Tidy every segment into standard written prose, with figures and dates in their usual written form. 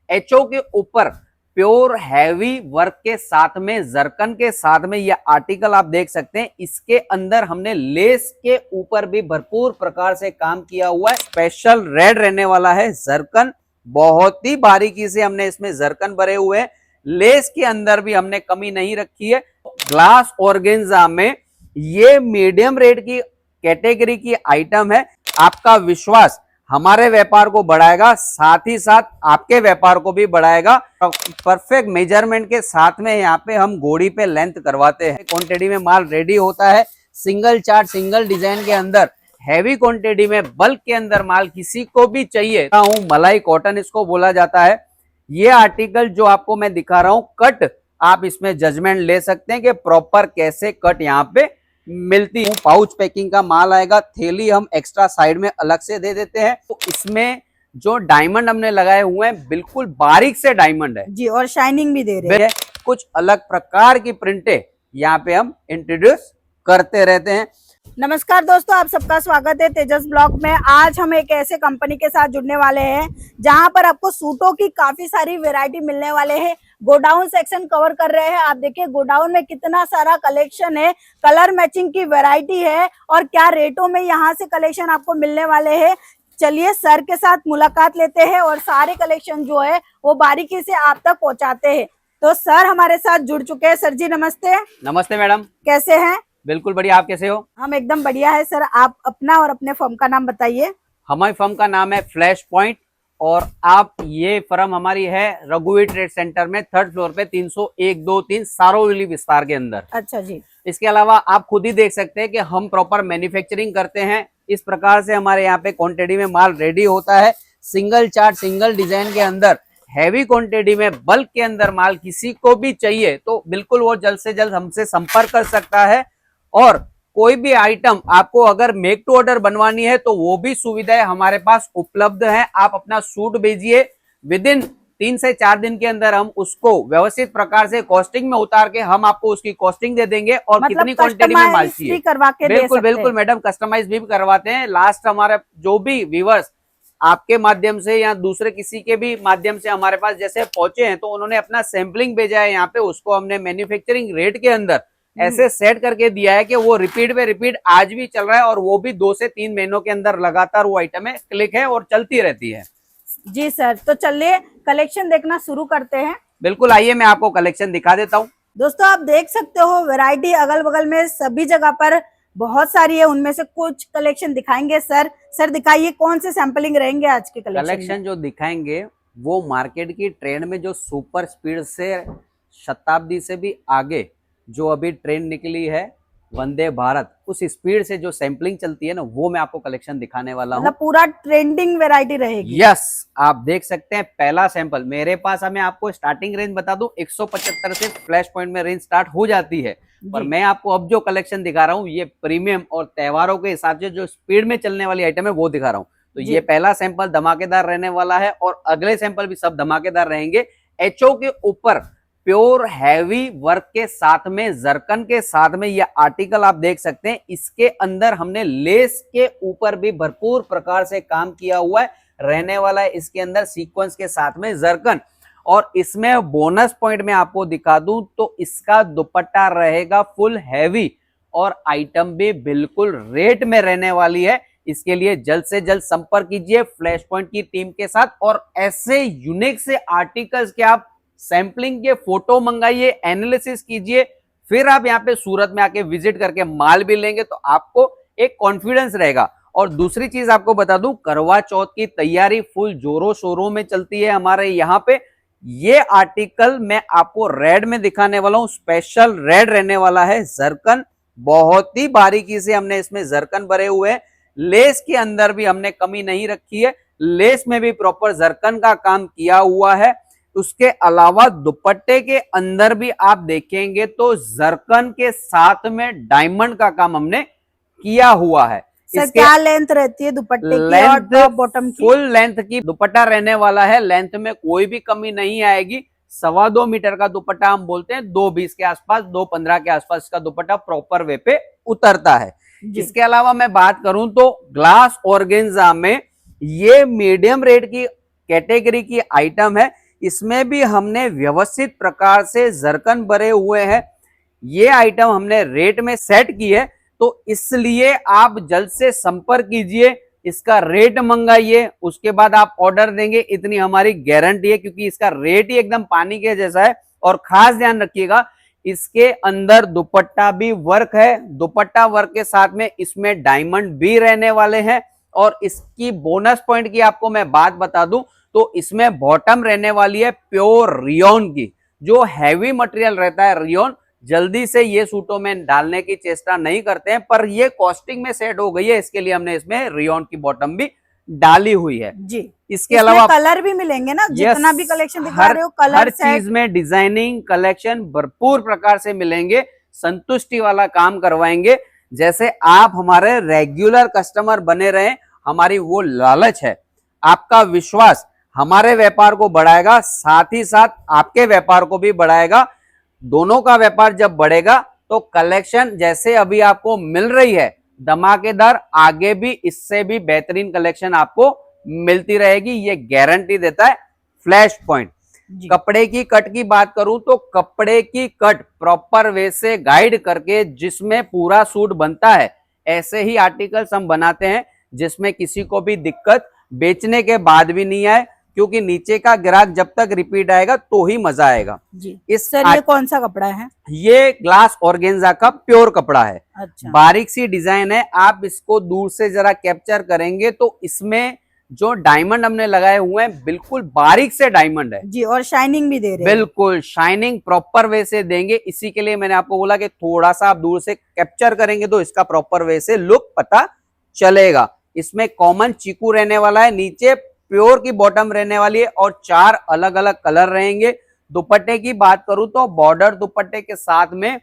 HO के ऊपर pure heavy work के साथ में जरकन के साथ में यह आर्टिकल आप देख सकते हैं। इसके अंदर हमने लेस के ऊपर भी भरपूर प्रकार से काम किया हुआ है। स्पेशल रेड रहने वाला है जरकन, बहुत ही बारीकी से हमने इसमें जरकन भरे हुए हैं। लेस के अंदर भी हमने कमी नहीं रखी है। ग्लास ऑर्गेन्जा में ये मीडियम रेट की कैटेगरी की आइटम है। आपका विश्वास हमारे व्यापार को बढ़ाएगा, साथ ही साथ आपके व्यापार को भी बढ़ाएगा। परफेक्ट मेजरमेंट के साथ में यहाँ पे हम घोड़ी पे लेंथ करवाते हैं। क्वांटिटी में माल रेडी होता है, सिंगल चार्ट सिंगल डिजाइन के अंदर, हैवी क्वांटिटी में बल्क के अंदर माल किसी को भी चाहिए। मलाई कॉटन इसको बोला जाता है। ये आर्टिकल जो आपको मैं दिखा रहा हूं कट, आप इसमें जजमेंट ले सकते हैं कि प्रॉपर कैसे कट यहाँ पे मिलती है। पाउच पैकिंग का माल आएगा, थैली हम एक्स्ट्रा साइड में अलग से दे देते हैं। तो इसमें जो डायमंड हमने लगाए हुए हैं बिल्कुल बारीक से डायमंड है जी, और शाइनिंग भी दे रहे हैं। कुछ अलग प्रकार की प्रिंटें यहाँ पे हम इंट्रोड्यूस करते रहते हैं। नमस्कार दोस्तों, आप सबका स्वागत है तेजस ब्लॉग में। आज हम एक ऐसे कंपनी के साथ जुड़ने वाले हैं जहां पर आपको सूटों की काफी सारी वैरायटी मिलने वाले हैं। गोडाउन सेक्शन कवर कर रहे हैं। आप देखिए गोडाउन में कितना सारा कलेक्शन है, कलर मैचिंग की वैरायटी है और क्या रेटों में यहाँ से कलेक्शन आपको मिलने वाले हैं। चलिए सर के साथ मुलाकात लेते हैं और सारे कलेक्शन जो है वो बारीकी से आप तक पहुँचाते हैं। तो सर हमारे साथ जुड़ चुके हैं। सर जी नमस्ते। नमस्ते मैडम, कैसे हैं? बिल्कुल बढ़िया, आप कैसे हो? हम एकदम बढ़िया है। सर आप अपना और अपने फर्म का नाम बताइए। हमारी फर्म का नाम है फ्लैश पॉइंट और आप ये फर्म हमारी है रघुवीर ट्रेड सेंटर में 3rd फ्लोर पे 301-2-3 सारोली विस्तार के अंदर। अच्छा जी। इसके अलावा आप खुद ही देख सकते हैं कि हम प्रॉपर मैन्युफैक्चरिंग करते हैं। इस प्रकार से हमारे यहाँ पे क्वांटिटी में माल रेडी होता है। सिंगल चार्ट सिंगल डिजाइन के अंदर, हैवी क्वांटिटी में बल्क के अंदर माल किसी को भी चाहिए तो बिल्कुल वो जल्द से जल्द हमसे संपर्क कर सकता है। और कोई भी आइटम आपको अगर मेक टू ऑर्डर बनवानी है तो वो भी सुविधाएं हमारे पास उपलब्ध है। आप अपना सूट भेजिए, विद इन 3 से 4 दिन के अंदर हम उसको व्यवस्थित प्रकार से कॉस्टिंग में उतार के हम आपको उसकी कॉस्टिंग दे देंगे और मतलब कितनी क्वांटिटी में माल चाहिए करवा के बिल्कुल बिल्कुल मैडम, कस्टमाइज भी करवाते हैं। लास्ट हमारे जो भी व्यूअर्स आपके माध्यम से या दूसरे किसी के भी माध्यम से हमारे पास जैसे पहुंचे हैं तो उन्होंने अपना सैंपलिंग भेजा है यहाँ पे, उसको हमने मैन्युफैक्चरिंग रेट के अंदर ऐसे सेट करके दिया है कि वो रिपीट पे रिपीट आज भी चल रहा है और वो भी 2 से 3 महीनों के अंदर लगातार वो आइटम है क्लिक है और चलती रहती है। जी सर, तो चलिए कलेक्शन देखना शुरू करते हैं। बिल्कुल, आइए मैं आपको कलेक्शन दिखा देता हूँ। दोस्तों आप देख सकते हो वैरायटी अगल बगल में सभी जगह पर बहुत सारी है, उनमें से कुछ कलेक्शन दिखाएंगे। सर दिखाइए कौन से सैंपलिंग रहेंगे आज के कलेक्शन जो दिखाएंगे वो मार्केट की ट्रेंड में जो सुपर स्पीड से शताब्दी से भी आगे जो अभी ट्रेन निकली है वंदे भारत, उस स्पीड से जो सैंपलिंग चलती है ना वो मैं आपको कलेक्शन दिखाने वाला हूँ। मतलब पूरा ट्रेंडिंग वैरायटी रहेगी। यस, आप देख सकते हैं पहला सैंपल मेरे पास। मैं आपको स्टार्टिंग रेंज बता दूं, 175 से फ्लैश पॉइंट में रेंज स्टार्ट हो जाती है। पर मैं आपको अब जो कलेक्शन दिखा रहा हूँ ये प्रीमियम और त्योहारों के हिसाब से जो स्पीड में चलने वाली आइटम है वो दिखा रहा हूँ। तो ये पहला सैंपल धमाकेदार रहने वाला है और अगले सैंपल भी सब धमाकेदार रहेंगे। एचओ के ऊपर प्योर हैवी वर्क के साथ में, जरकन के साथ में यह आर्टिकल आप देख सकते हैं। इसके अंदर हमने लेस के ऊपर भी भरपूर प्रकार से काम किया हुआ है, रहने वाला है इसके अंदर सीक्वेंस के साथ में जरकन। और इसमें बोनस पॉइंट में आपको दिखा दूं तो इसका दुपट्टा रहेगा फुल हैवी और आइटम भी बिल्कुल रेट में रहने वाली है। इसके लिए जल्द से जल्द संपर्क कीजिए फ्लैश पॉइंट की टीम के साथ और ऐसे यूनिक से आर्टिकल्स के आप सैंपलिंग के फोटो मंगाइए, एनालिसिस कीजिए, फिर आप यहाँ पे सूरत में आके विजिट करके माल भी लेंगे तो आपको एक कॉन्फिडेंस रहेगा। और दूसरी चीज आपको बता दूं, करवा चौथ की तैयारी फुल जोरों शोरों में चलती है हमारे यहाँ पे। ये आर्टिकल मैं आपको रेड में दिखाने वाला हूँ, स्पेशल रेड रहने वाला है। जरकन बहुत ही बारीकी से हमने इसमें जरकन भरे हुए हैं। लेस के अंदर भी हमने कमी नहीं रखी है, लेस में भी प्रॉपर जरकन का काम किया हुआ है। उसके अलावा दुपट्टे के अंदर भी आप देखेंगे तो जरकन के साथ में डायमंड का काम हमने किया हुआ है। सर क्या लेंथ रहती है दुपट्टे की और टॉप बॉटम की? फुल लेंथ की दुपट्टा रहने वाला है, लेंथ में कोई भी कमी नहीं आएगी। 2.25 मीटर का दुपट्टा हम बोलते हैं, 2.20 के आसपास, 2.15 के आसपास इसका दुपट्टा प्रॉपर वे पे उतरता है। इसके अलावा मैं बात करूं तो ग्लास ऑर्गेन्जा में ये मीडियम रेट की कैटेगरी की आइटम है। इसमें भी हमने व्यवस्थित प्रकार से जरकन भरे हुए हैं। ये आइटम हमने रेट में सेट की है, तो इसलिए आप जल्द से संपर्क कीजिए, इसका रेट मंगाइए, उसके बाद आप ऑर्डर देंगे, इतनी हमारी गारंटी है, क्योंकि इसका रेट ही एकदम पानी के जैसा है। और खास ध्यान रखिएगा, इसके अंदर दुपट्टा भी वर्क है, दुपट्टा वर्क के साथ में इसमें डायमंड भी रहने वाले हैं। और इसकी बोनस पॉइंट की आपको मैं बात बता दूं तो इसमें बॉटम रहने वाली है प्योर रियोन की। जो हैवी मटेरियल रहता है रियोन, जल्दी से ये सूटों में डालने की चेष्टा नहीं करते हैं, पर ये कॉस्टिंग में सेट हो गई है, इसके लिए हमने इसमें रियोन की बॉटम भी डाली हुई है जी। इसके अलावा कलर भी मिलेंगे ना, जितना भी कलेक्शन दिखा रहे हो, कलर हर चीज में डिजाइनिंग कलेक्शन भरपूर प्रकार से मिलेंगे, संतुष्टि वाला काम करवाएंगे। जैसे आप हमारे रेगुलर कस्टमर बने रहे, हमारी वो लालच है। आपका विश्वास हमारे व्यापार को बढ़ाएगा, साथ ही साथ आपके व्यापार को भी बढ़ाएगा। दोनों का व्यापार जब बढ़ेगा तो कलेक्शन जैसे अभी आपको मिल रही है धमाकेदार, आगे भी इससे भी बेहतरीन कलेक्शन आपको मिलती रहेगी, ये गारंटी देता है फ्लैश पॉइंट। कपड़े की कट की बात करूं तो कपड़े की कट प्रॉपर वे से गाइड करके जिसमें पूरा सूट बनता है, ऐसे ही आर्टिकल्स हम बनाते हैं जिसमें किसी को भी दिक्कत बेचने के बाद भी नहीं आए, क्योंकि नीचे का ग्राहक जब तक रिपीट आएगा तो ही मजा आएगा जी। इस सर ये कौन सा कपड़ा है? ये ग्लास ऑर्गेन्जा का प्योर कपड़ा है। अच्छा। बारीक सी डिजाइन है, आप इसको दूर से जरा कैप्चर करेंगे तो इसमें जो डायमंड हमने लगाए हुए हैं बिल्कुल बारीक से डायमंड है जी, और शाइनिंग भी दे रहे हैं। बिल्कुल शाइनिंग प्रॉपर वे से देंगे, इसी के लिए मैंने आपको बोला कि थोड़ा सा आप दूर से कैप्चर करेंगे तो इसका प्रॉपर वे से लुक पता चलेगा। इसमें कॉमन चीकू रहने वाला है, नीचे प्योर की बॉटम रहने वाली है और 4 अलग अलग कलर रहेंगे। दुपट्टे की बात करूं तो बॉर्डर दुपट्टे के साथ में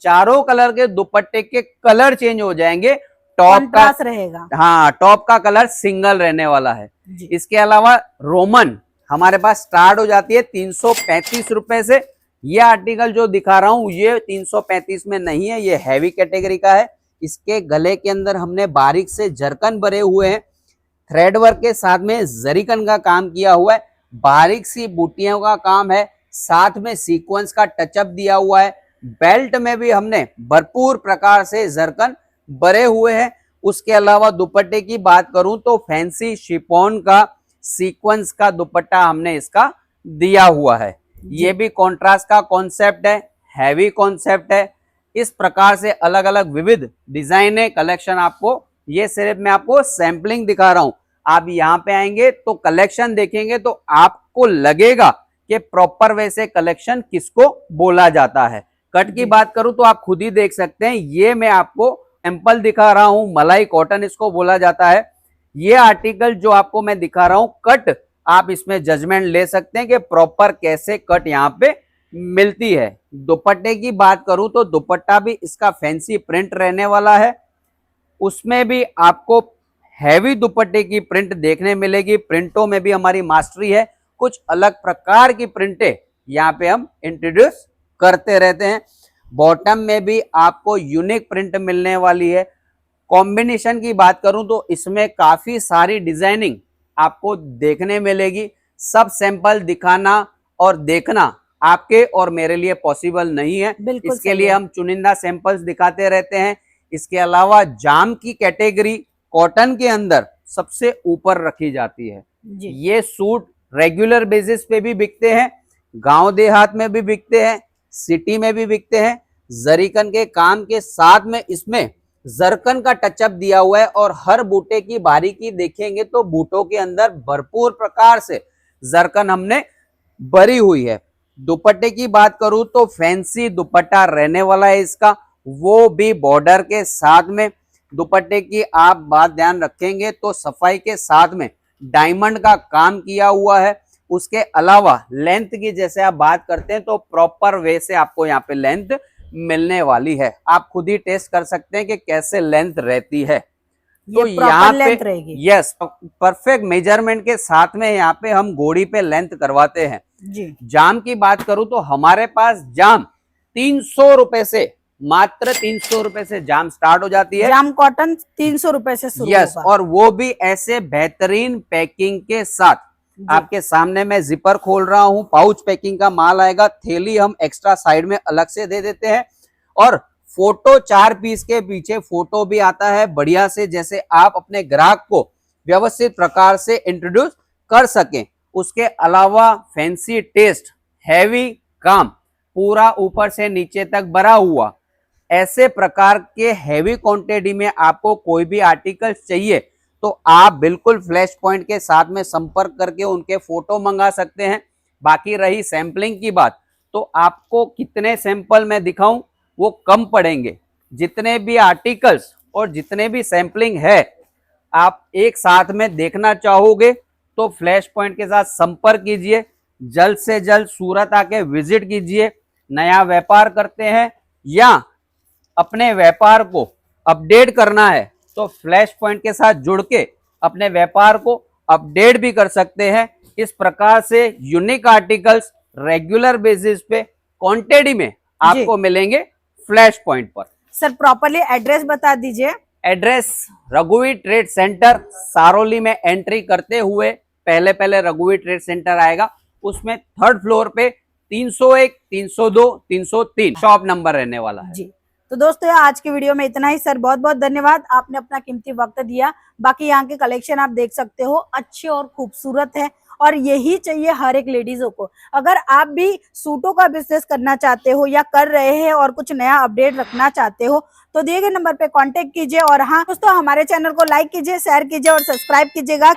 चारों कलर के दुपट्टे के कलर चेंज हो जाएंगे। टॉप का रहेगा, हाँ, टॉप का कलर सिंगल रहने वाला है। इसके अलावा रोमन हमारे पास स्टार्ट हो जाती है 335 रुपए से। ये आर्टिकल जो दिखा रहा हूं ये 335 में नहीं है, ये हैवी कैटेगरी का है। इसके गले के अंदर हमने बारीक से जरकन भरे हुए हैं, थ्रेड वर्क के साथ में जरीकन का काम किया हुआ है, बारीक सी बूटियों का काम है, साथ में सीक्वेंस का टचअप दिया हुआ है। बेल्ट में भी हमने भरपूर प्रकार से जरकन भरे हुए हैं। उसके अलावा दुपट्टे की बात करूं तो फैंसी शिफॉन का सीक्वेंस का दुपट्टा हमने इसका दिया हुआ है। ये भी कॉन्ट्रास्ट का कॉन्सेप्ट है, हैवी कॉन्सेप्ट है। इस प्रकार से अलग अलग विविध डिजाइन है, कलेक्शन आपको, ये सिर्फ मैं आपको सैंपलिंग दिखा रहा हूं। आप यहाँ पे आएंगे तो कलेक्शन देखेंगे तो आपको लगेगा कि प्रॉपर वे से कलेक्शन किसको बोला जाता है। कट की बात करूं तो आप खुद ही देख सकते हैं, ये मैं आपको सैंपल दिखा रहा हूं, मलाई कॉटन इसको बोला जाता है। ये आर्टिकल जो आपको मैं दिखा रहा हूं कट, आप इसमें जजमेंट ले सकते हैं कि प्रॉपर कैसे कट यहाँ पे मिलती है। दुपट्टे की बात करूं तो दुपट्टा भी इसका फैंसी प्रिंट रहने वाला है, उसमें भी आपको हैवी दुपट्टे की प्रिंट देखने मिलेगी। प्रिंटों में भी हमारी मास्टरी है, कुछ अलग प्रकार की प्रिंटें यहाँ पे हम इंट्रोड्यूस करते रहते हैं। बॉटम में भी आपको यूनिक प्रिंट मिलने वाली है। कॉम्बिनेशन की बात करूं तो इसमें काफी सारी डिजाइनिंग आपको देखने मिलेगी। सब सैंपल दिखाना और देखना आपके और मेरे लिए पॉसिबल नहीं है, इसके लिए हम चुनिंदा सैंपल्स दिखाते रहते हैं। इसके अलावा जाम की कैटेगरी कॉटन के अंदर सबसे ऊपर रखी जाती है जी। ये सूट रेगुलर बेसिस पे भी बिकते हैं, गांव देहात में भी बिकते हैं, सिटी में भी बिकते हैं। जरीकन के काम के साथ में इसमें जरकन का टचअप दिया हुआ है और हर बूटे की बारीकी देखेंगे तो बूटों के अंदर भरपूर प्रकार से जरकन हमने भरी हुई है। दुपट्टे की बात करूं तो फैंसी दुपट्टा रहने वाला है इसका, वो भी बॉर्डर के साथ में। दुपट्टे की आप बात ध्यान रखेंगे तो सफाई के साथ में डायमंड का काम किया हुआ है। उसके अलावा लेंथ की जैसे आप बात करते हैं तो प्रॉपर वे से आपको यहाँ पे लेंथ मिलने वाली है। आप खुद ही टेस्ट कर सकते हैं कि कैसे लेंथ रहती है। तो यहाँ पे यस परफेक्ट मेजरमेंट के साथ में यहाँ पे हम गोड़ी पे लेंथ करवाते हैं जी। जाम की बात करूं तो हमारे पास जाम 300 रुपए से, मात्र 300 रुपए से जाम स्टार्ट हो जाती है। जाम कॉटन 300 रुपए से शुरू यस, और वो भी ऐसे बेहतरीन पैकिंग के साथ। आपके सामने मैं जिपर खोल रहा हूं, पाउच पैकिंग का माल आएगा, थैली हम एक्स्ट्रा साइड में अलग से दे देते हैं और फोटो 4 पीस के पीछे फोटो भी आता है बढ़िया से, जैसे आप अपने ग्राहक को व्यवस्थित प्रकार से इंट्रोड्यूस कर सकें। उसके अलावा फैंसी टेस्ट, हैवी काम, पूरा ऊपर से नीचे तक भरा हुआ, ऐसे प्रकार के हैवी क्वांटिटी में आपको कोई भी आर्टिकल चाहिए तो आप बिल्कुल फ्लैश पॉइंट के साथ में संपर्क करके उनके फोटो मंगा सकते हैं। बाकी रही सैंपलिंग की बात, तो आपको कितने सैंपल मैं दिखाऊं वो कम पड़ेंगे। जितने भी आर्टिकल्स और जितने भी सैंपलिंग है आप एक साथ में देखना चाहोगे तो फ्लैश पॉइंट के साथ संपर्क कीजिए, जल्द से जल्द सूरत आके विजिट कीजिए। नया व्यापार करते हैं या अपने व्यापार को अपडेट करना है तो फ्लैश पॉइंट के साथ जुड़ के अपने व्यापार को अपडेट भी कर सकते हैं। इस प्रकार से यूनिक आर्टिकल्स रेगुलर बेसिस पे क्वांटिटी में आपको मिलेंगे फ्लैश पॉइंट पर। सर प्रॉपरली एड्रेस बता दीजिए। एड्रेस रघुवीर ट्रेड सेंटर, सारोली में एंट्री करते हुए पहले रघुवीर ट्रेड सेंटर आएगा, उसमें 3rd फ्लोर पे 301, 302, 303 शॉप नंबर रहने वाला है जी। तो दोस्तों आज की वीडियो में इतना ही। सर बहुत बहुत धन्यवाद, आपने अपना कीमती वक्त दिया। बाकी यहाँ के कलेक्शन आप देख सकते हो, अच्छे और खूबसूरत है और यही चाहिए हर एक लेडीजों को। अगर आप भी सूटों का बिजनेस करना चाहते हो या कर रहे हैं और कुछ नया अपडेट रखना चाहते हो तो दिए गए नंबर पे कांटेक्ट कीजिए। और हाँ दोस्तों, हमारे चैनल को लाइक कीजिए, शेयर कीजिए और सब्सक्राइब कीजिएगा।